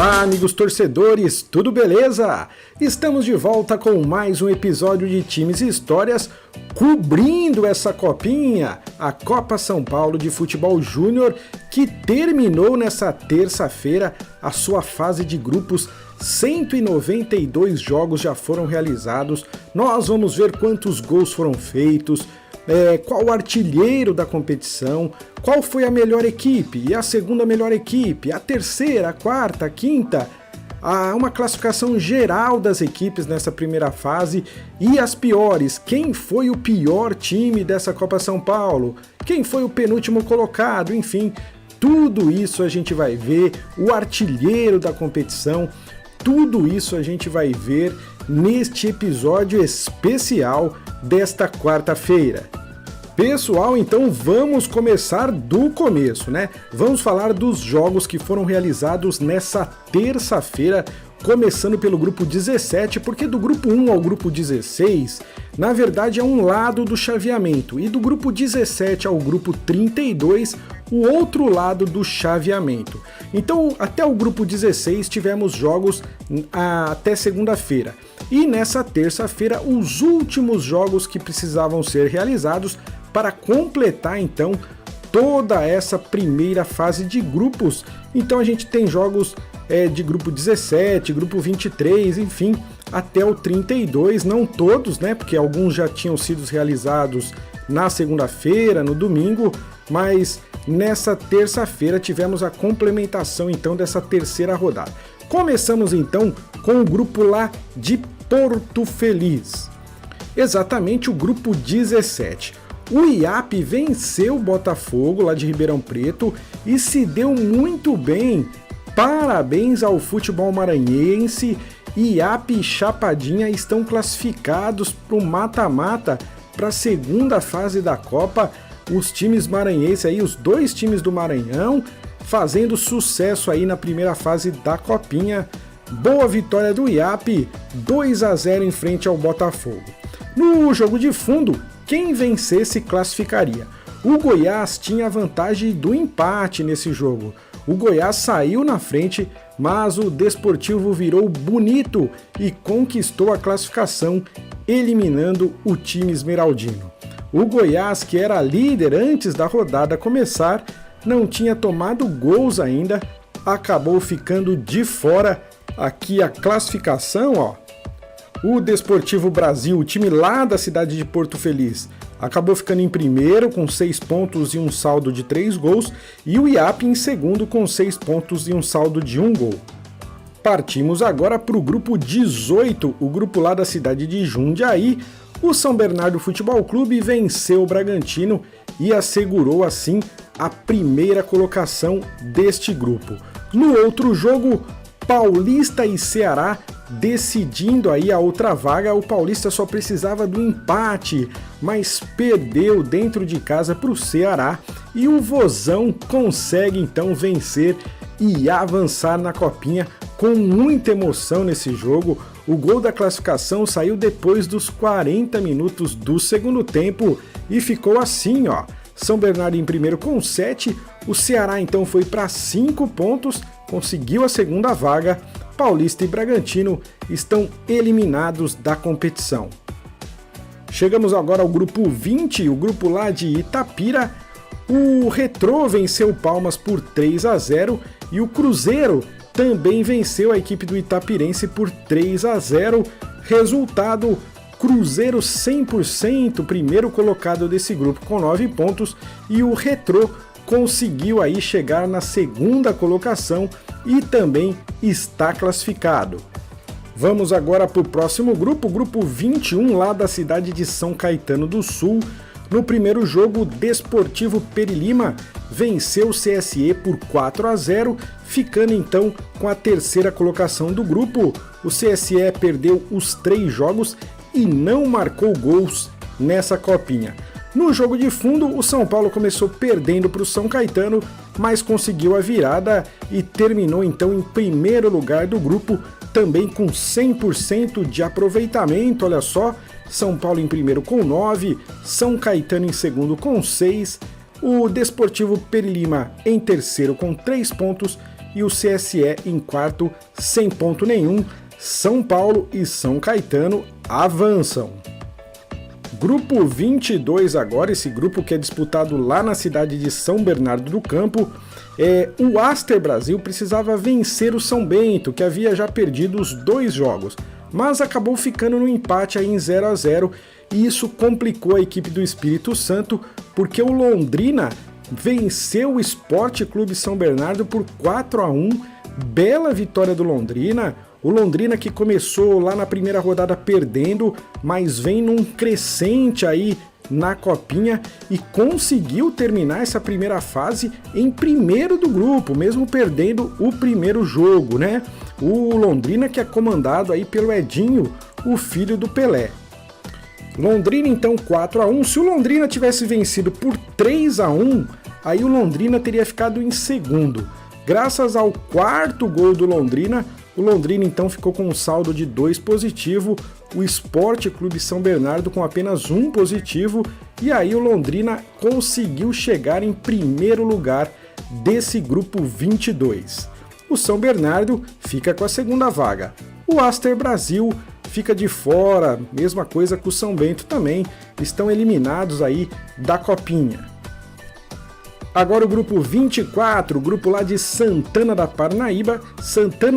Olá, amigos torcedores, tudo beleza? Estamos de volta com mais um episódio de Times e Histórias cobrindo essa copinha, a Copa São Paulo de Futebol Júnior, que terminou nessa terça-feira a sua fase de grupos. 192 jogos já foram realizados. Nós vamos ver quantos gols foram feitos, qual o artilheiro da competição, qual foi a melhor equipe e a segunda melhor equipe, a terceira, a quarta, a quinta, uma classificação geral das equipes nessa primeira fase e as piores, quem foi o pior time dessa Copa São Paulo, quem foi o penúltimo colocado, enfim, tudo isso a gente vai ver, o artilheiro da competição, tudo isso a gente vai ver neste episódio especial desta quarta-feira. Pessoal, então vamos começar do começo, né? Vamos falar dos jogos que foram realizados nessa terça-feira, começando pelo grupo 17, porque do grupo 1 ao grupo 16, na verdade é um lado do chaveamento, e do grupo 17 ao grupo 32, o outro lado do chaveamento. Então, até o grupo 16 tivemos jogos até segunda-feira. E nessa terça-feira, os últimos jogos que precisavam ser realizados para completar, então, toda essa primeira fase de grupos. Então a gente tem jogos de grupo 17, grupo 23, enfim, até o 32, não todos, né? Porque alguns já tinham sido realizados na segunda-feira, no domingo, mas nessa terça-feira tivemos a complementação então dessa terceira rodada. Começamos então com o grupo lá de Porto Feliz, exatamente o grupo 17. O IAP venceu o Botafogo lá de Ribeirão Preto e se deu muito bem. Parabéns ao futebol maranhense. IAP e Chapadinha estão classificados para o mata-mata para a segunda fase da Copa. Os times maranhenses aí, os dois times do Maranhão, fazendo sucesso aí na primeira fase da Copinha. Boa vitória do IAP, 2-0 em frente ao Botafogo. No jogo de fundo, quem vencesse classificaria. O Goiás tinha a vantagem do empate nesse jogo. O Goiás saiu na frente, mas o Desportivo virou bonito e conquistou a classificação, eliminando o time esmeraldino. O Goiás, que era líder antes da rodada começar, não tinha tomado gols ainda, acabou ficando de fora. Aqui a classificação, ó. O Desportivo Brasil, o time lá da cidade de Porto Feliz, acabou ficando em primeiro com 6 pontos e um saldo de 3 gols, e o IAP em segundo com 6 pontos e um saldo de 1 gol. Partimos agora para o grupo 18, o grupo lá da cidade de Jundiaí. O São Bernardo Futebol Clube venceu o Bragantino e assegurou assim a primeira colocação deste grupo. No outro jogo, Paulista e Ceará decidindo aí a outra vaga. O Paulista só precisava do empate, mas perdeu dentro de casa para o Ceará e o Vozão consegue então vencer e avançar na Copinha com muita emoção nesse jogo. O gol da classificação saiu depois dos 40 minutos do segundo tempo e ficou assim, ó. São Bernardo em primeiro com 7, o Ceará então foi para 5 pontos, conseguiu a segunda vaga. Paulista e Bragantino estão eliminados da competição. Chegamos agora ao grupo 20, o grupo lá de Itapira. O Retrô venceu o Palmas por 3-0 e o Cruzeiro também venceu a equipe do Itapirense por 3-0. Resultado: Cruzeiro 100%, primeiro colocado desse grupo com 9 pontos, e o Retrô conseguiu aí chegar na segunda colocação e também está classificado. Vamos agora para o próximo grupo, o grupo 21 lá da cidade de São Caetano do Sul. No primeiro jogo, o Desportivo Perilima venceu o CSE por 4-0, ficando então com a terceira colocação do grupo. O CSE perdeu os 3 jogos e não marcou gols nessa copinha. No jogo de fundo, o São Paulo começou perdendo para o São Caetano, mas conseguiu a virada e terminou então em primeiro lugar do grupo, também com 100% de aproveitamento, olha só. São Paulo em primeiro com 9, São Caetano em segundo com 6, o Desportivo Perilima em terceiro com 3 pontos e o CSE em quarto sem ponto nenhum. São Paulo e São Caetano avançam. Grupo 22 agora, esse grupo que é disputado lá na cidade de São Bernardo do Campo. O Aster Brasil precisava vencer o São Bento, que havia já perdido os 2 jogos, mas acabou ficando no empate aí em 0-0, e isso complicou a equipe do Espírito Santo, porque o Londrina venceu o Esporte Clube São Bernardo por 4-1, bela vitória do Londrina. O Londrina que começou lá na primeira rodada perdendo, mas vem num crescente aí na copinha e conseguiu terminar essa primeira fase em primeiro do grupo, mesmo perdendo o primeiro jogo, né? O Londrina que é comandado aí pelo Edinho, o filho do Pelé. Londrina então 4-1, se o Londrina tivesse vencido por 3-1, aí o Londrina teria ficado em segundo. Graças ao 4º gol do Londrina, o Londrina então ficou com um saldo de 2 positivo, o Esporte Clube São Bernardo com apenas 1 positivo, e aí o Londrina conseguiu chegar em primeiro lugar desse grupo 22. O São Bernardo fica com a segunda vaga. O Aster Brasil fica de fora, mesma coisa que o São Bento também, estão eliminados aí da copinha. Agora o grupo 24, o grupo lá de Santana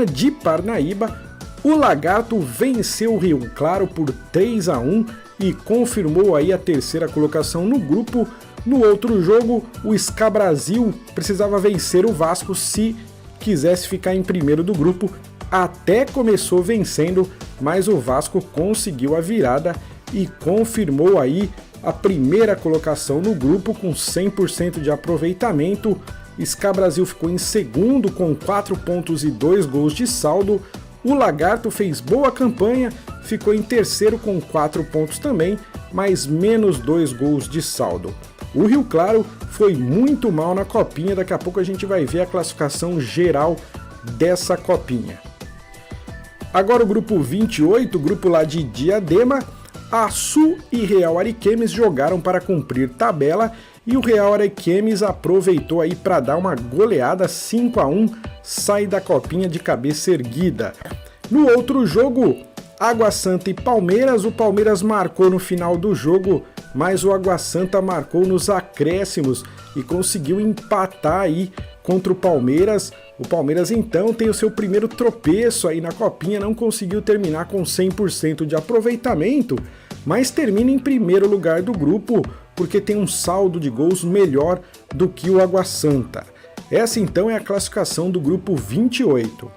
de Parnaíba, o Lagarto venceu o Rio Claro por 3-1 e confirmou aí a terceira colocação no grupo. No outro jogo, o SK Brasil precisava vencer o Vasco se quisesse ficar em primeiro do grupo. Até começou vencendo, mas o Vasco conseguiu a virada e confirmou aí a primeira colocação no grupo com 100% de aproveitamento. SK Brasil ficou em segundo com 4 pontos e 2 gols de saldo. O Lagarto fez boa campanha, ficou em terceiro com 4 pontos também, mas menos 2 gols de saldo. O Rio Claro foi muito mal na copinha, daqui a pouco a gente vai ver a classificação geral dessa copinha. Agora o grupo 28, o grupo lá de Diadema, Açu e Real Ariquemes jogaram para cumprir tabela e o Real Ariquemes aproveitou aí para dar uma goleada 5-1, sai da copinha de cabeça erguida. No outro jogo, Água Santa e Palmeiras, o Palmeiras marcou no final do jogo, mas o Água Santa marcou nos acréscimos e conseguiu empatar aí contra o Palmeiras. O Palmeiras então tem o seu primeiro tropeço aí na copinha, não conseguiu terminar com 100% de aproveitamento, mas termina em primeiro lugar do grupo porque tem um saldo de gols melhor do que o Água Santa. Essa então é a classificação do grupo 28.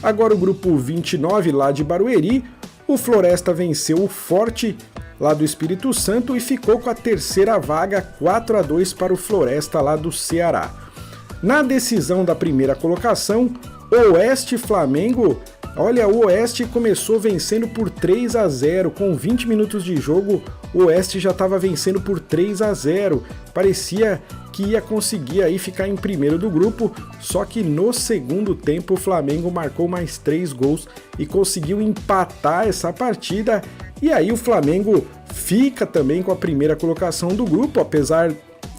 Agora o grupo 29 lá de Barueri, o Floresta venceu o Forte lá do Espírito Santo e ficou com a terceira vaga, 4-2 para o Floresta lá do Ceará. Na decisão da primeira colocação, Oeste Flamengo, olha, o Oeste começou vencendo por 3-0, com 20 minutos de jogo, o Oeste já estava vencendo por 3-0, parecia que ia conseguir aí ficar em primeiro do grupo, só que no segundo tempo o Flamengo marcou mais 3 gols e conseguiu empatar essa partida, e aí o Flamengo fica também com a primeira colocação do grupo, apesar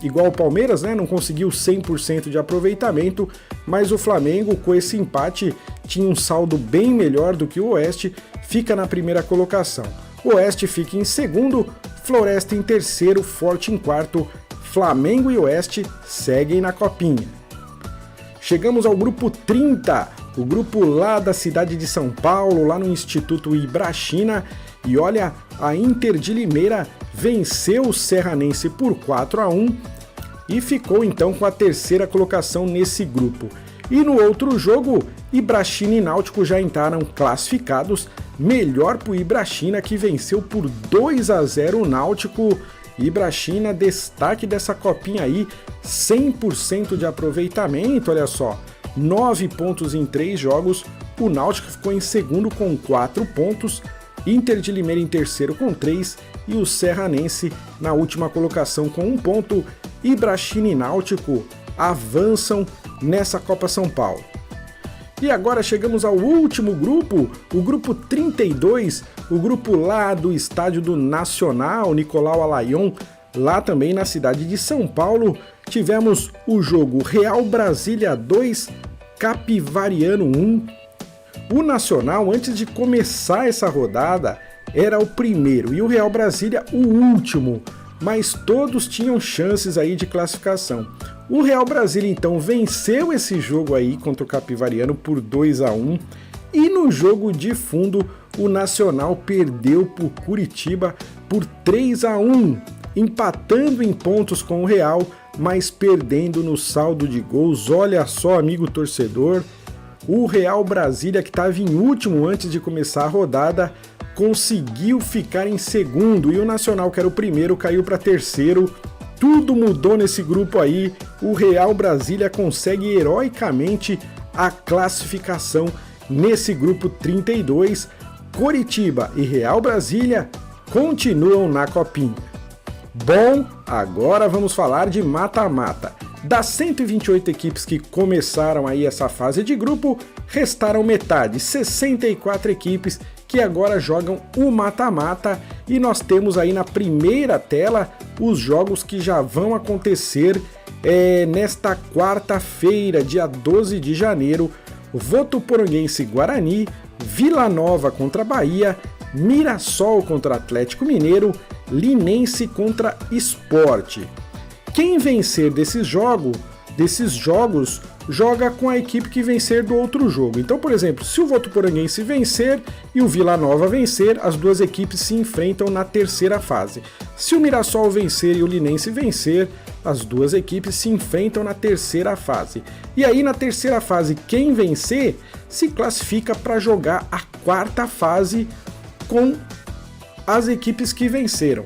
igual o Palmeiras, né, não conseguiu 100% de aproveitamento, mas o Flamengo com esse empate tinha um saldo bem melhor do que o Oeste, fica na primeira colocação. O Oeste fica em segundo, Floresta em terceiro, Forte em quarto, Flamengo e Oeste seguem na copinha. Chegamos ao grupo 30, o grupo lá da cidade de São Paulo, lá no Instituto Ibrachina, e olha, a Inter de Limeira venceu o Serranense por 4-1 e ficou então com a terceira colocação nesse grupo. E no outro jogo, Ibrachina e Náutico já entraram classificados, melhor para o Ibrachina que venceu por 2-0 o Náutico. Ibrachina, destaque dessa copinha aí, 100% de aproveitamento, olha só, 9 pontos em 3 jogos, o Náutico ficou em segundo com 4 pontos, Inter de Limeira em terceiro com 3 e o Serranense na última colocação com 1 ponto. Ibrachina e Náutico avançam nessa Copa São Paulo. E agora chegamos ao último grupo, o grupo 32, o grupo lá do estádio do Nacional, Nicolau Alayon, lá também na cidade de São Paulo. Tivemos o jogo Real Brasília 2, Capivariano 1. O Nacional, antes de começar essa rodada, era o primeiro e o Real Brasília o último, mas todos tinham chances aí de classificação. O Real Brasília então venceu esse jogo aí contra o Capivariano por 2-1 e no jogo de fundo o Nacional perdeu por Curitiba por 3-1, empatando em pontos com o Real, mas perdendo no saldo de gols. Olha só, amigo torcedor, o Real Brasília, que estava em último antes de começar a rodada, conseguiu ficar em segundo e o Nacional, que era o primeiro, caiu para terceiro. Tudo mudou nesse grupo aí. O Real Brasília consegue heroicamente a classificação nesse grupo 32. Coritiba e Real Brasília continuam na copinha. Bom, agora vamos falar de mata-mata. Das 128 equipes que começaram aí essa fase de grupo, restaram metade, 64 equipes que agora jogam o mata-mata, e nós temos aí na primeira tela os jogos que já vão acontecer nesta quarta-feira, dia 12 de janeiro. Votuporanguense Guarani, Vila Nova contra Bahia, Mirassol contra Atlético Mineiro, Linense contra Sport. Quem vencer desses jogos joga com a equipe que vencer do outro jogo. Então, por exemplo, se o Votuporanguense vencer e o Vila Nova vencer, as duas equipes se enfrentam na terceira fase. Se o Mirassol vencer e o Linense vencer, as duas equipes se enfrentam na terceira fase. E aí, na terceira fase, quem vencer se classifica para jogar a quarta fase com as equipes que venceram.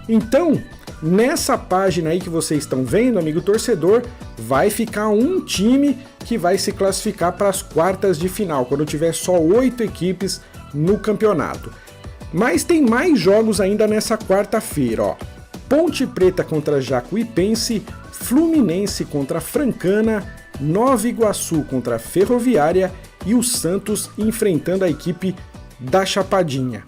Então, nessa página aí que vocês estão vendo, amigo torcedor, vai ficar um time que vai se classificar para as quartas de final, quando tiver só 8 equipes no campeonato. Mas tem mais jogos ainda nessa quarta-feira, ó. Ponte Preta contra Jacuipense, Fluminense contra Francana, Nova Iguaçu contra Ferroviária e o Santos enfrentando a equipe da Chapadinha.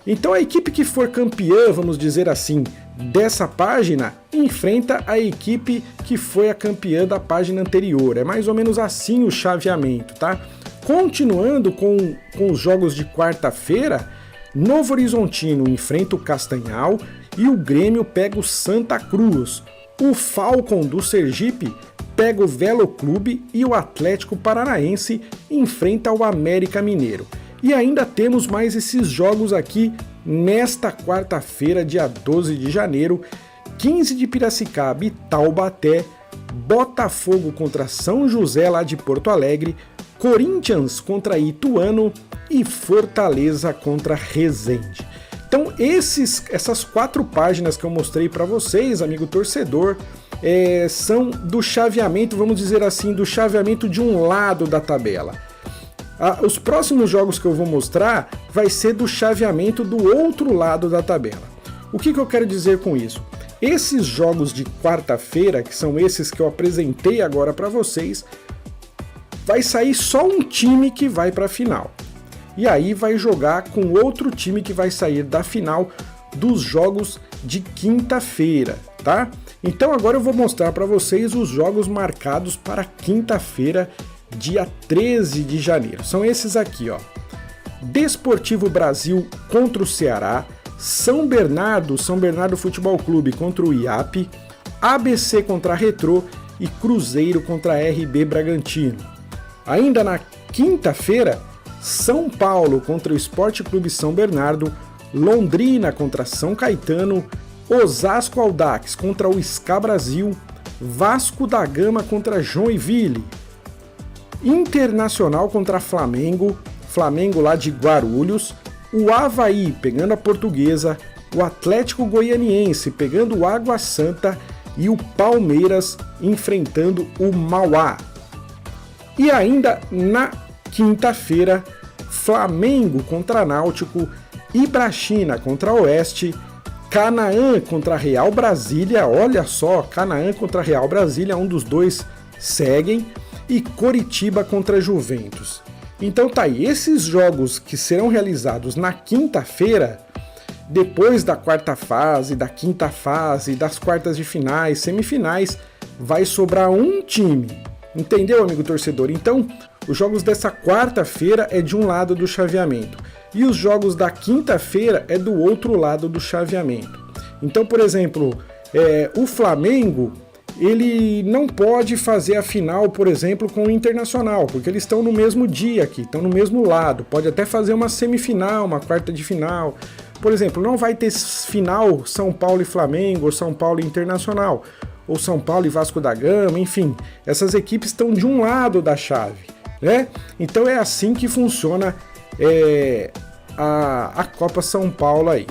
Então a equipe que for campeã, vamos dizer assim, dessa página, enfrenta a equipe que foi a campeã da página anterior. É mais ou menos assim o chaveamento, tá? Continuando com os jogos de quarta-feira, Novo Horizontino enfrenta o Castanhal e o Grêmio pega o Santa Cruz. O Falcon do Sergipe pega o Velo Clube e o Atlético Paranaense enfrenta o América Mineiro. E ainda temos mais esses jogos aqui nesta quarta-feira, dia 12 de janeiro, 15 de Piracicaba e Taubaté, Botafogo contra São José lá de Porto Alegre, Corinthians contra Ituano e Fortaleza contra Resende. Então essas 4 páginas que eu mostrei para vocês, amigo torcedor, são do chaveamento, vamos dizer assim, do chaveamento de um lado da tabela. Os próximos jogos que eu vou mostrar vai ser do chaveamento do outro lado da tabela. O que eu quero dizer com isso? Esses jogos de quarta-feira, que são esses que eu apresentei agora para vocês, vai sair só um time que vai para a final. E aí vai jogar com outro time que vai sair da final dos jogos de quinta-feira, tá? Então agora eu vou mostrar para vocês os jogos marcados para quinta-feira, dia 13 de janeiro. São esses aqui, ó. Desportivo Brasil contra o Ceará, São Bernardo Futebol Clube contra o IAP, ABC contra a Retrô e Cruzeiro contra a RB Bragantino. Ainda na quinta-feira, São Paulo contra o Esporte Clube São Bernardo, Londrina contra São Caetano, Osasco Audax contra o SCA Brasil, Vasco da Gama contra Joinville, Internacional contra Flamengo, Flamengo lá de Guarulhos, o Avaí pegando a Portuguesa, o Atlético Goianiense pegando o Água Santa e o Palmeiras enfrentando o Mauá. E ainda na quinta-feira, Flamengo contra Náutico, Ibrachina contra Oeste, Canaã contra Real Brasília, olha só, Canaã contra Real Brasília, um dos dois seguem, e Coritiba contra Juventus. Então tá aí, esses jogos que serão realizados na quinta-feira, depois da quarta fase, da quinta fase, das quartas de finais, semifinais, vai sobrar um time. Entendeu, amigo torcedor? Então, os jogos dessa quarta-feira é de um lado do chaveamento e os jogos da quinta-feira é do outro lado do chaveamento. Então, por exemplo, o Flamengo, ele não pode fazer a final, por exemplo, com o Internacional, porque eles estão no mesmo dia aqui, estão no mesmo lado. Pode até fazer uma semifinal, uma quarta de final. Por exemplo, não vai ter final São Paulo e Flamengo, ou São Paulo e Internacional, ou São Paulo e Vasco da Gama, enfim. Essas equipes estão de um lado da chave, né? Então é assim que funciona a Copa São Paulo aí.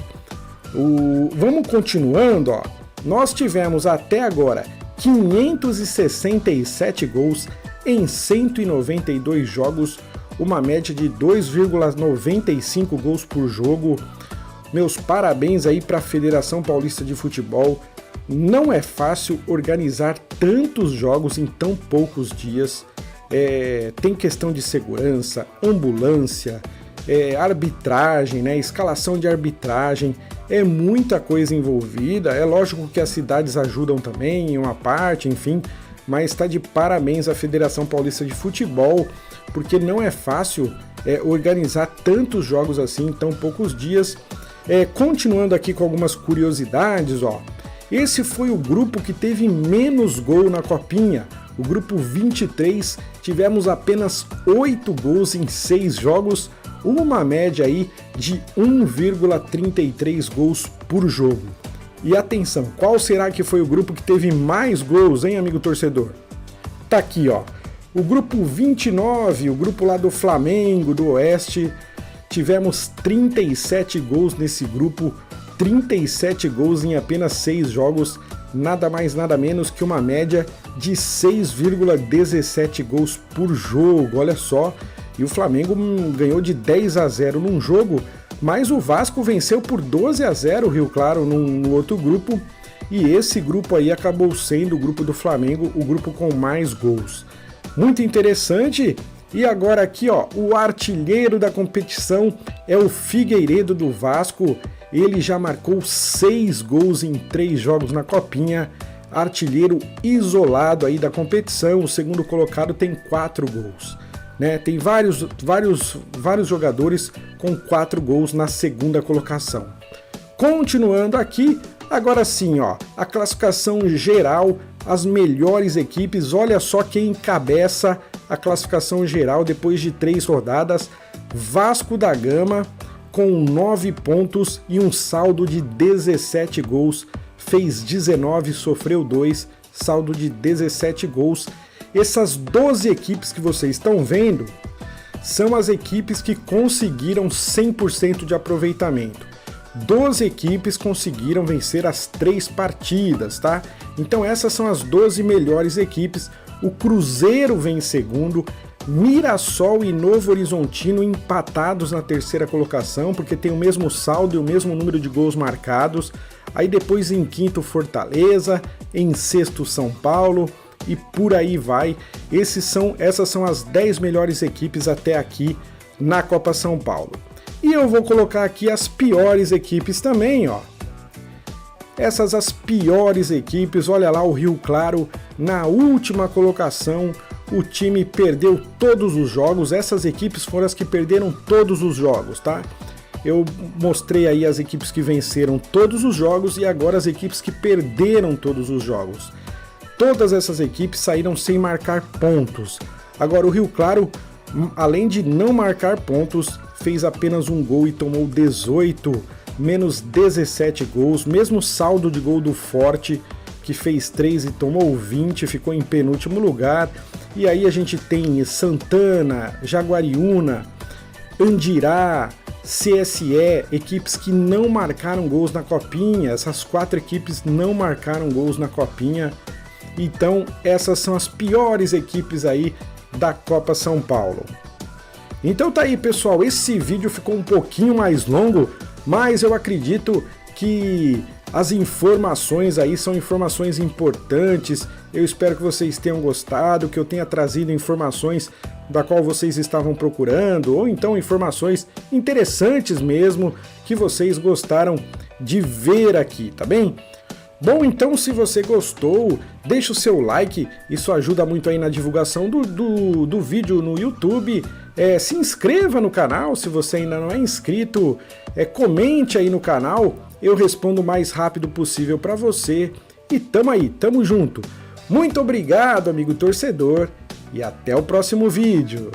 Vamos continuando, ó. Nós tivemos até agora 567 gols em 192 jogos, uma média de 2,95 gols por jogo. Meus parabéns aí para a Federação Paulista de Futebol. Não é fácil organizar tantos jogos em tão poucos dias. Tem questão de segurança, ambulância, arbitragem, né? Escalação de arbitragem. É muita coisa envolvida. É lógico que as cidades ajudam também em uma parte, enfim, mas está de parabéns à Federação Paulista de Futebol, porque não é fácil organizar tantos jogos assim em tão poucos dias. Continuando aqui com algumas curiosidades, ó. Esse foi o grupo que teve menos gol na Copinha. O grupo 23, tivemos apenas 8 gols em 6 jogos, uma média aí de 1,33 gols por jogo. E atenção, qual será que foi o grupo que teve mais gols, hein, amigo torcedor? Tá aqui, ó. O grupo 29, o grupo lá do Flamengo, do Oeste, tivemos 37 gols nesse grupo, 37 gols em apenas 6 jogos, nada mais nada menos que uma média de 6,17 gols por jogo, olha só. E o Flamengo ganhou de 10-0 num jogo, mas o Vasco venceu por 12-0 o Rio Claro no outro grupo, e esse grupo aí acabou sendo o grupo do Flamengo, o grupo com mais gols. Muito interessante. E agora aqui, ó, o artilheiro da competição é o Figueiredo do Vasco. Ele já marcou 6 gols em 3 jogos na Copinha, artilheiro isolado aí da competição. O segundo colocado tem 4 gols, né? Tem vários jogadores com 4 gols na segunda colocação. Continuando aqui, agora sim, ó, a classificação geral, as melhores equipes. Olha só quem encabeça a classificação geral depois de 3 rodadas. Vasco da Gama com 9 pontos e um saldo de 17 gols, fez 19, sofreu 2, saldo de 17 gols. Essas 12 equipes que vocês estão vendo são as equipes que conseguiram 100% de aproveitamento. 12 equipes conseguiram vencer as 3 partidas, tá? Então essas são as 12 melhores equipes. O Cruzeiro vem em segundo, Mirassol e Novo Horizontino empatados na terceira colocação, porque tem o mesmo saldo e o mesmo número de gols marcados. Aí depois em quinto Fortaleza, em sexto São Paulo e por aí vai. Essas são as 10 melhores equipes até aqui na Copa São Paulo. E eu vou colocar aqui as piores equipes também, ó. As piores equipes, olha lá o Rio Claro na última colocação. O time perdeu todos os jogos, essas equipes foram as que perderam todos os jogos, tá? Eu mostrei aí as equipes que venceram todos os jogos e agora as equipes que perderam todos os jogos. Todas essas equipes saíram sem marcar pontos. Agora o Rio Claro, além de não marcar pontos, fez apenas um gol e tomou 18, menos 17 gols, mesmo saldo de gol do Forte, que fez 3 e tomou 20, ficou em penúltimo lugar. E aí a gente tem Santana, Jaguariúna, Andirá, CSE, equipes que não marcaram gols na Copinha. Essas 4 equipes não marcaram gols na Copinha. Então essas são as piores equipes aí da Copa São Paulo. Então tá aí, pessoal, esse vídeo ficou um pouquinho mais longo, mas eu acredito que as informações aí são informações importantes. Eu espero que vocês tenham gostado, que eu tenha trazido informações da qual vocês estavam procurando, ou então informações interessantes mesmo, que vocês gostaram de ver aqui, tá bem? Bom, então se você gostou, deixa o seu like, isso ajuda muito aí na divulgação do vídeo no YouTube. Se inscreva no canal se você ainda não é inscrito, comente aí no canal, eu respondo o mais rápido possível para você. E tamo aí, tamo junto. Muito obrigado, amigo torcedor, e até o próximo vídeo.